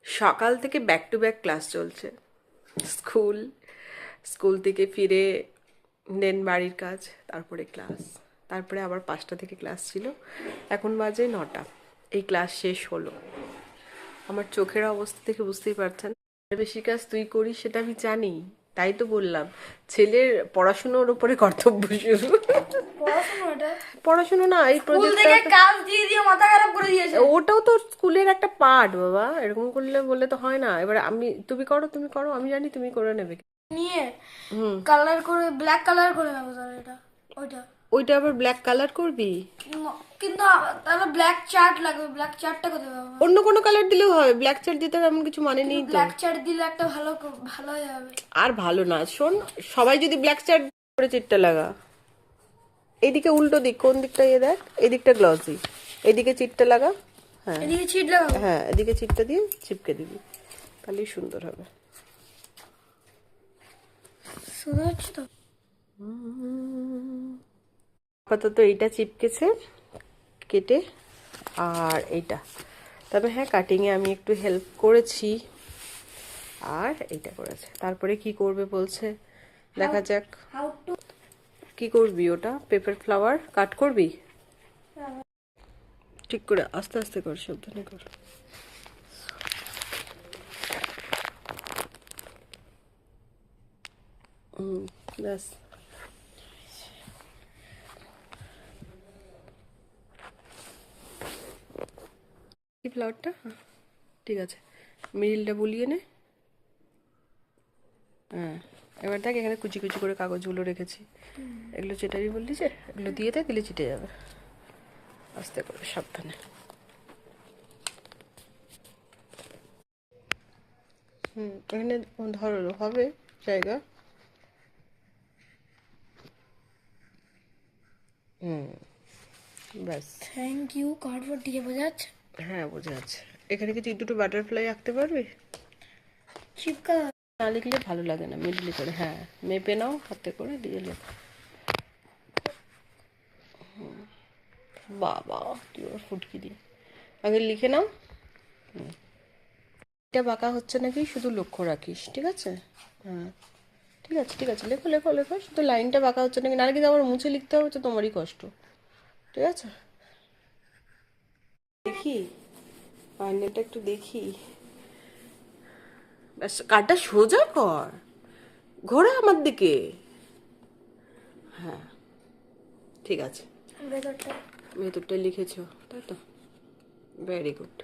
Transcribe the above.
সকাল থেকে back to back class চলছে। স্কুল, স্কুল থেকে ফিরে দেন বাড়ির কাজ, তারপরে ক্লাস, তারপরে আবার 5টা থেকে ক্লাস ছিল, এখন বাজে 9টা। এই ক্লাস শেষ হলো। আমার চোখের অবস্থা থেকে বুঝতেই পারছেন। আর বেশি কাজ তুই করিস সেটা আমি জানি, তাই তো বললাম ছেলের পড়াশুনোর উপরে কর্তব্য শুরু। পড়াশুনো না, এই স্কুল থেকে প্রজেক্টটা। কাজ দিয়ে দিয়ে মাথা খারাপ করে দিয়েছে। ওটাও তো স্কুলের একটা পার্ট বাবা, এরকম করলে বললে তো হয় না। এবার আমি, তুমি করো তুমি করো, আমি জানি তুমি করে নেবে। নিয়ে হুম। কালার করে ব্ল্যাক কালার করে নেবো তাহলে এটা ওইটা। ওইটা আবার ব্ল্যাক কালার করবি? কিন্তু তাহলে ব্ল্যাক চার্ট লাগবে, ব্ল্যাক চার্টটা কোথায় পাবো? অন্য কোনো কালার দিলেও হবে, ব্ল্যাক চার্ট দিতে হবে এমন কিছু মানে নেই তো। ব্ল্যাক চার্ট দিলে একটা ভালো হয়ে যাবে। আর ভালো না, শোন, সবাই যদি ব্ল্যাক চার্ট করে চিটটা লাগা, এইদিকে উল্টো দিক, কোন দিকটা ইয়ে দেখ, এদিকটা গ্লসি, এদিকে চিটটা লাগা। হ্যাঁ এদিকে ছিট লাগাবো। হ্যাঁ, এদিকে চিটটা দিয়ে চিপকে দিবি, তাহলেই সুন্দর হবে। শোনা যাচ্ছে তো? আপাতত এইটা চিপকেছে কেটে, আর এইটা, তবে হ্যাঁ কাটিংয়ে আমি একটু হেল্প করেছি, আর এইটা করেছে। তারপরে কি করবে বলছে, দেখা যাক। হাউ টু কি করবি ওটা? পেপার ফ্লাওয়ার কাট করবি? ঠিক করে আস্তে আস্তে কর, সাবধানে কর। ব্যাস। কি ফ্লাওয়ারটা? ঠিক আছে, মিডিলটা বুলিয়ে নে। হ্যাঁ, এবার দেখ এখানে কুচি কুচি করে কাগজগুলো রেখেছি, এগুলো চেটাবি বললি যে, এগুলো দিয়ে দেখ, দিলে চিটে যাবে। আস্তে করে, সাবধানে। এখানে ধরো হবে জায়গা। ব্যাস। থ্যাংক ইউ কার্ডবোর্ড দিয়ে বোঝা যাচ্ছে। হ্যাঁ বোঝা যাচ্ছে। এখানে কি তুই দুটো বাটারফ্লাই আঁকতে পারবি? চিপকা না লিখলে ভালো লাগে না, মিডলি করে, হ্যাঁ মেপে নাও হাতে করে দিয়ে লেখো। বাবা, তুই ওর ফুটকি দিয়ে আগে লিখে নাও। এটা বাঁকা হচ্ছে নাকি শুধু লক্ষ্য রাখিস, ঠিক আছে? হ্যাঁ ঠিক আছে ঠিক আছে, লেখো লেখো লেখো, শুধু লাইনটা বাঁকা হচ্ছে নাকি, নাহলে কিন্তু আবার মুছে লিখতে হবে, তো তোমারই কষ্ট, ঠিক আছে? দেখি ফাইনালটা একটু দেখি। ব্যাস, কাটা সোজা কর, ঘোরা আমার দিকে। হ্যাঁ ঠিক আছে। ভেতরটা ভেতরটা লিখেছো তাই তো, ভেরি গুড।